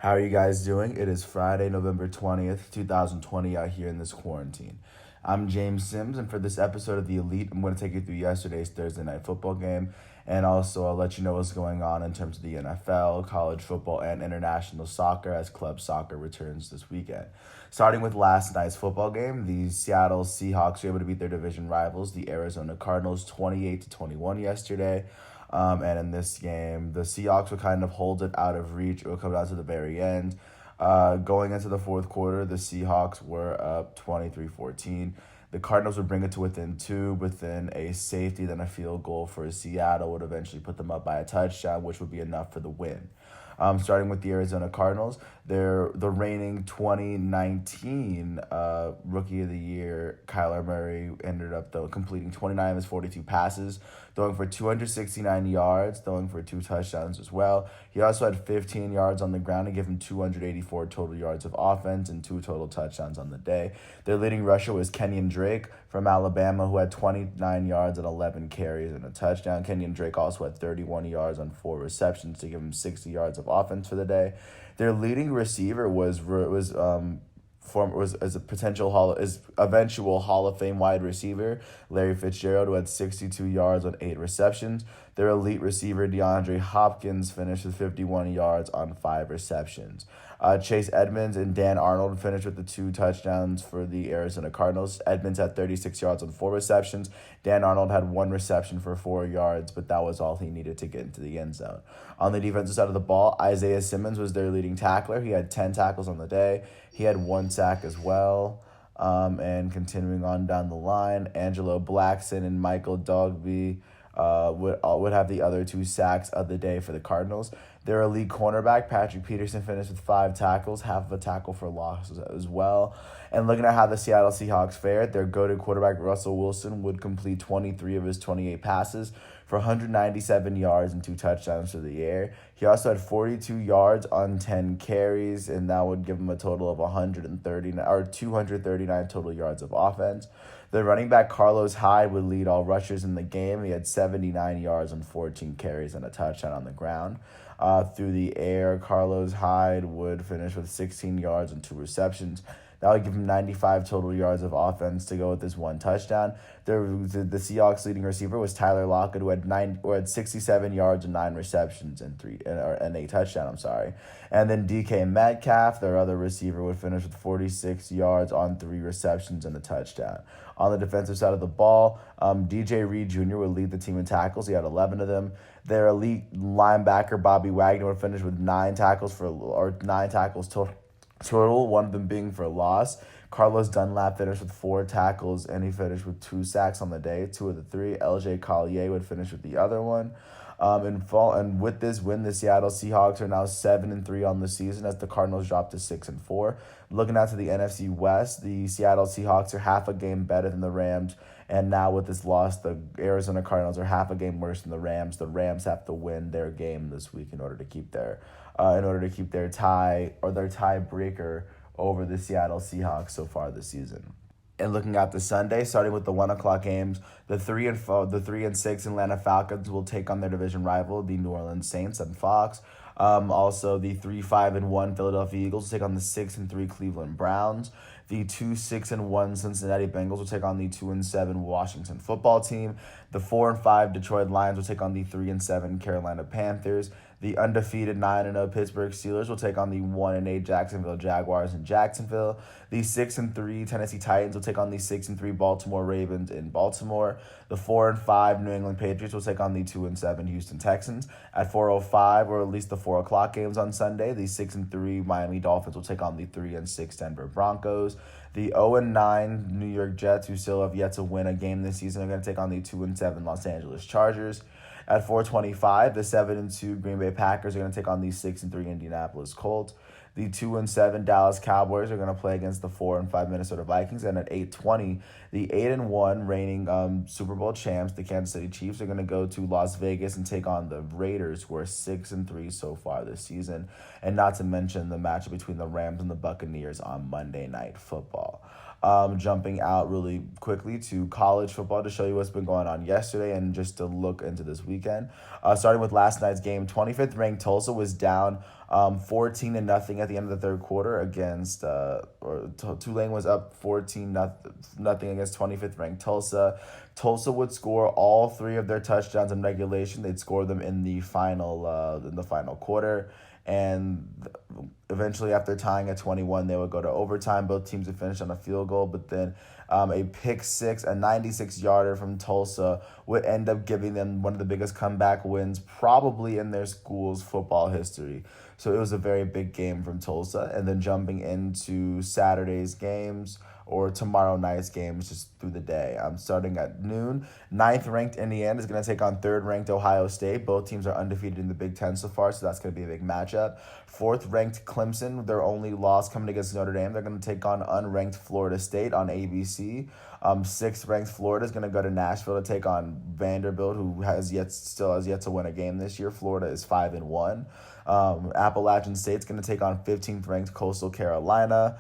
How are you guys doing? It is Friday, November 20th, 2020, out here in this quarantine. I'm James Sims, and for this episode of The Elite, I'm going to take you through yesterday's Thursday night football game, and also I'll let you know what's going on in terms of the NFL, college football, and international soccer as club soccer returns this weekend. Starting with last night's football game, the Seattle Seahawks were able to beat their division rivals, the Arizona Cardinals, 28-21 yesterday. And in this game, the Seahawks would kind of hold it out of reach. It would come down to the very end. Going into the fourth quarter, the Seahawks were up 23-14. The Cardinals would bring it to within two, within a safety, then a field goal for Seattle would eventually put them up by a touchdown, which would be enough for the win. Starting with the Arizona Cardinals, they're the reigning 2019 Rookie of the Year, Kyler Murray, ended up completing 29 of his 42 passes, throwing for 269 yards, throwing for 2 touchdowns as well. He also had 15 yards on the ground to give him 284 total yards of offense and 2 total touchdowns on the day. Their leading rusher was Kenyon Drake from Alabama, who had 29 yards and 11 carries and a touchdown. Kenyon Drake also had 31 yards on 4 receptions to give him 60 yards of offense for the day. Their leading receiver was as a potential eventual Hall of Fame wide receiver, Larry Fitzgerald, who had 62 yards on 8 receptions. Their elite receiver, DeAndre Hopkins, finished with 51 yards on 5 receptions. Chase Edmonds and Dan Arnold finished with the 2 touchdowns for the Arizona Cardinals. Edmonds had 36 yards on 4 receptions. Dan Arnold had 1 reception for 4 yards, but that was all he needed to get into the end zone. On the defensive side of the ball, Isaiah Simmons was their leading tackler. He had 10 tackles on the day. He had 1 sack as well. And continuing on down the line, Angelo Blackson and Michael Dogby would have the other 2 sacks of the day for the Cardinals. Their elite cornerback, Patrick Peterson, finished with 5 tackles, half of a tackle for loss as well. And looking at how the Seattle Seahawks fared, their go-to quarterback, Russell Wilson, would complete 23 of his 28 passes for 197 yards and 2 touchdowns for the air. He also had 42 yards on 10 carries, and that would give him a total of 239 total yards of offense. The running back, Carlos Hyde, would lead all rushers in the game. He had 79 yards on 14 carries and a touchdown on the ground. Through the air, Carlos Hyde would finish with 16 yards and 2 receptions. That would give him 95 total yards of offense to go with this 1 touchdown. The Seahawks' leading receiver was Tyler Lockett, who had 67 yards and 9 receptions and a touchdown. And then DK Metcalf, their other receiver, would finish with 46 yards on 3 receptions and a touchdown. On the defensive side of the ball, DJ Reed Jr. would lead the team in tackles. He had 11 of them. Their elite linebacker, Bobby Wagner, would finish with 9 tackles total, one of them being for a loss. Carlos Dunlap finished with 4 tackles, and he finished with 2 sacks on the day, 2 of the 3. LJ Collier would finish with the other one. And with this win, the Seattle Seahawks are now 7-3 on the season as the Cardinals dropped to 6-4. Looking out to the NFC West, the Seattle Seahawks are half a game better than the Rams, and now with this loss, the Arizona Cardinals are half a game worse than the Rams. The Rams have to win their game this week in order to keep their tiebreaker over the Seattle Seahawks so far this season. And looking at the Sunday, starting with the 1:00 games, the 3-6 Atlanta Falcons will take on their division rival, the New Orleans Saints, on Fox. Also, the 3-5-1 Philadelphia Eagles will take on the 6-3 Cleveland Browns. The 2-6-1 Cincinnati Bengals will take on the 2-7 Washington Football Team. The 4-5 Detroit Lions will take on the 3-7 Carolina Panthers. The undefeated 9-0 Pittsburgh Steelers will take on the 1-8 Jacksonville Jaguars in Jacksonville. The 6-3 Tennessee Titans will take on the 6-3 Baltimore Ravens in Baltimore. The 4-5 New England Patriots will take on the 2-7 Houston Texans. At 4:05, or at least the 4:00 games on Sunday, the 6-3 Miami Dolphins will take on the 3-6 Denver Broncos. The 0-9 New York Jets, who still have yet to win a game this season, are going to take on the 2-7 Los Angeles Chargers. At 4:25, the 7-2 Green Bay Packers are going to take on the 6-3 Indianapolis Colts. The 2-7 Dallas Cowboys are going to play against the 4-5 Minnesota Vikings. And at 8:20, the 8-1 reigning Super Bowl champs, the Kansas City Chiefs, are going to go to Las Vegas and take on the Raiders, who are 6-3 so far this season. And not to mention the matchup between the Rams and the Buccaneers on Monday Night Football. Jumping out really quickly to college football to show you what's been going on yesterday and just to look into this weekend. Starting with last night's game, 25th ranked Tulsa was down 14 to nothing at the end of the third quarter against Tulane was up 14 nothing against 25th ranked Tulsa. Tulsa would score all three of their touchdowns in regulation. They'd score them in the final quarter. And eventually, after tying at 21, they would go to overtime. Both teams would finish on a field goal, but then a pick six, a 96-yarder from Tulsa would end up giving them one of the biggest comeback wins probably in their school's football history. So it was a very big game from Tulsa. And then jumping into Saturday's games, or tomorrow night's games just through the day. Starting at noon, 9th-ranked Indiana is going to take on 3rd-ranked Ohio State. Both teams are undefeated in the Big Ten so far, so that's going to be a big matchup. 4th-ranked Clemson, their only loss coming against Notre Dame. They're going to take on unranked Florida State on ABC. 6th-ranked Florida is going to go to Nashville to take on Vanderbilt, who still has yet to win a game this year. Florida is 5-1. Appalachian State's going to take on 15th-ranked Coastal Carolina.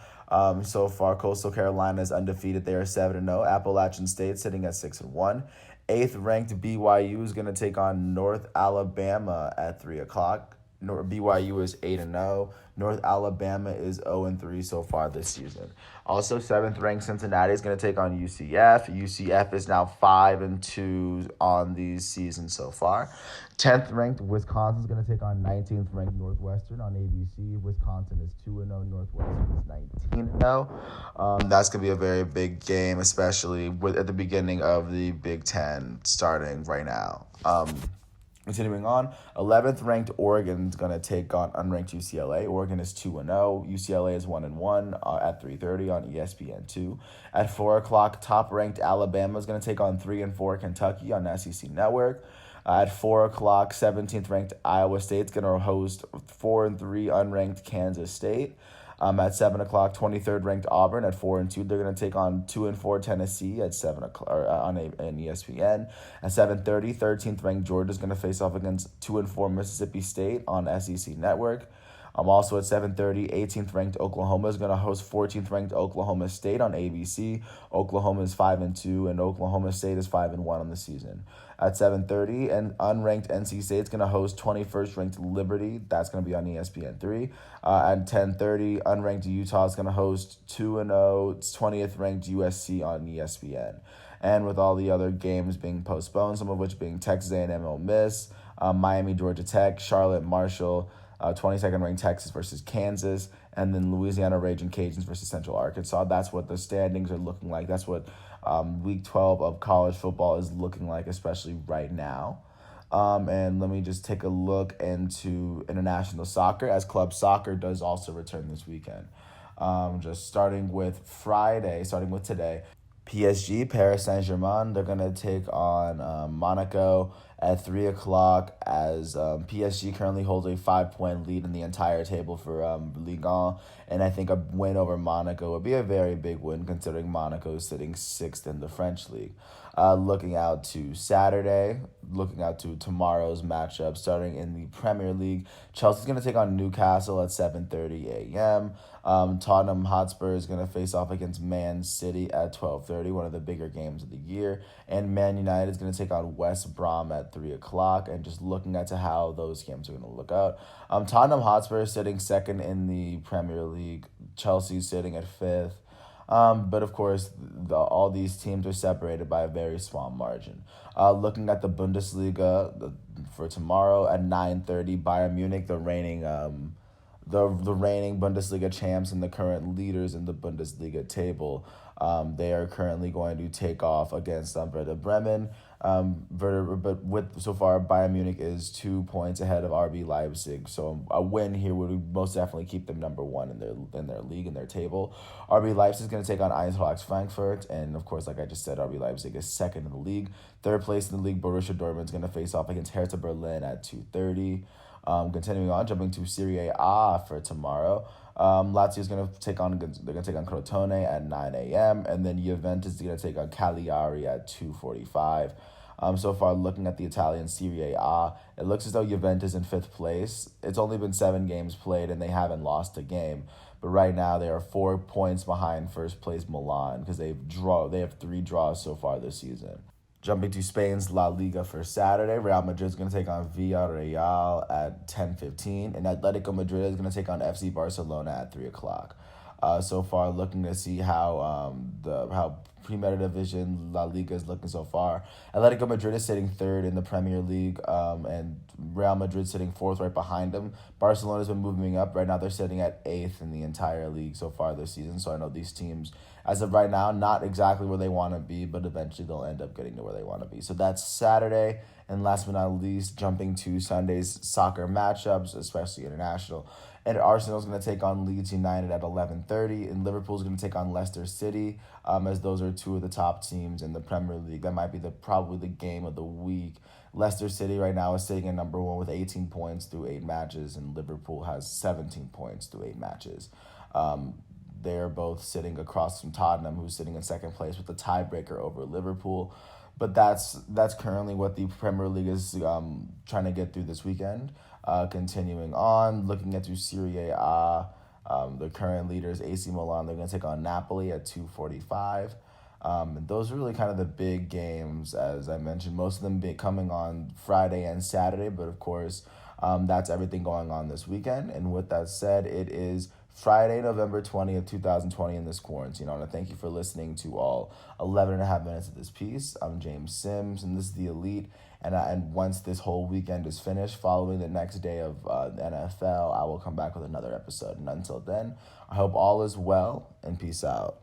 So far, Coastal Carolina is undefeated. They are 7-0. Appalachian State sitting at 6-1. 8th-ranked BYU is going to take on North Alabama at 3 o'clock. BYU is 8-0. North Alabama is 0-3 so far this season. Also, 7th-ranked Cincinnati is going to take on UCF. UCF is now 5-2 on the season so far. 10th-ranked Wisconsin is going to take on 19th-ranked Northwestern on ABC. Wisconsin is 2-0. Northwestern is 19-0. That's going to be a very big game, especially at the beginning of the Big Ten starting right now. Continuing on, 11th-ranked Oregon is going to take on unranked UCLA. Oregon is 2-0. UCLA is 1-1 at 3:30 on ESPN2. At 4 o'clock, top-ranked Alabama is going to take on 3-4 Kentucky on SEC Network. At 4 o'clock, 17th-ranked Iowa State is going to host 4-3 unranked Kansas State. At 7 o'clock, 23rd ranked Auburn at 4-2. They're going to take on 2-4 Tennessee at 7 o'clock on ESPN. At 7:30, 13th ranked Georgia is going to face off against 2-4 Mississippi State on SEC Network. Also at 7:30, 18th ranked Oklahoma is going to host 14th ranked Oklahoma State on ABC. Oklahoma is 5-2 and Oklahoma State is 5-1 on the season. At 7:30, and unranked NC State is going to host 21st ranked Liberty. That's going to be on ESPN3. At 10:30, unranked Utah is going to host 2-0 20th ranked USC on ESPN. And with all the other games being postponed, some of which being Texas A&M Ole Miss, Miami Georgia Tech, Charlotte Marshall, 22nd ranked Texas versus Kansas, and then Louisiana Raging Cajuns versus Central Arkansas. That's what the standings are looking like. That's what Week 12 of college football is looking like, especially right now. And let me just take a look into international soccer, as club soccer does also return this weekend. Just starting with today, PSG, Paris Saint-Germain, they're going to take on Monaco at 3 o'clock as PSG currently holds a 5-point lead in the entire table for Ligue 1. And I think a win over Monaco would be a very big win considering Monaco is sitting 6th in the French league. Looking out to Saturday, looking out to tomorrow's matchup, starting in the Premier League, Chelsea's going to take on Newcastle at 7:30 a.m. Tottenham Hotspur is going to face off against Man City at 12:30, one of the bigger games of the year. And Man United is going to take on West Brom at 3 o'clock. And just looking at how those games are going to look out. Tottenham Hotspur is sitting 2nd in the Premier League. Chelsea's sitting at 5th. But of course, all these teams are separated by a very small margin. Looking at the Bundesliga for tomorrow at 9:30, Bayern Munich, the reigning Bundesliga champs and the current leaders in the Bundesliga table, they are currently going to take off against Werder Bremen. So far, Bayern Munich is 2 points ahead of RB Leipzig. So a win here would most definitely keep them number one in their league, in their table. RB Leipzig is going to take on Eintracht Frankfurt. And of course, like I just said, RB Leipzig is 2nd in the league. 3rd place in the league, Borussia Dortmund is going to face off against Hertha Berlin at 2:30. Continuing on, jumping to Serie A for tomorrow. Lazio is going to take on Crotone at 9 a.m. and then Juventus is going to take on Cagliari at 2:45. So far, looking at the Italian Serie A, it looks as though Juventus in fifth place. It's only been 7 games played and they haven't lost a game. But right now they are 4 points behind first place Milan because they have 3 draws so far this season. Jumping to Spain's La Liga for Saturday, Real Madrid is going to take on Villarreal at 10:15, and Atletico Madrid is going to take on FC Barcelona at 3 o'clock. So far, looking to see how Primera Division La Liga is looking so far. Atletico Madrid is sitting third in the Premier League, and Real Madrid sitting fourth right behind them. Barcelona's been moving up. Right now, they're sitting at eighth in the entire league so far this season. So I know these teams, as of right now, not exactly where they want to be, but eventually they'll end up getting to where they want to be. So that's Saturday. And last but not least, jumping to Sunday's soccer matchups, especially international. And Arsenal's going to take on Leeds United at 11:30, and Liverpool's going to take on Leicester City, as those are two of the top teams in the Premier League. That might be probably the game of the week. Leicester City right now is sitting at number 1 with 18 points through 8 matches, and Liverpool has 17 points through 8 matches. They're both sitting across from Tottenham, who's sitting in second place with the tiebreaker over Liverpool. But that's currently what the Premier League is trying to get through this weekend. Continuing on, looking at Serie A, the current leaders, AC Milan, they're going to take on Napoli at 2:45. And those are really kind of the big games, as I mentioned, most of them coming on Friday and Saturday. But of course, that's everything going on this weekend. And with that said, it is Friday, November 20th, 2020 in this quarantine. I want to thank you for listening to all 11 and a half minutes of this piece. I'm James Sims, and this is The Elite. And once this whole weekend is finished, following the next day of the NFL, I will come back with another episode. And until then, I hope all is well, and peace out.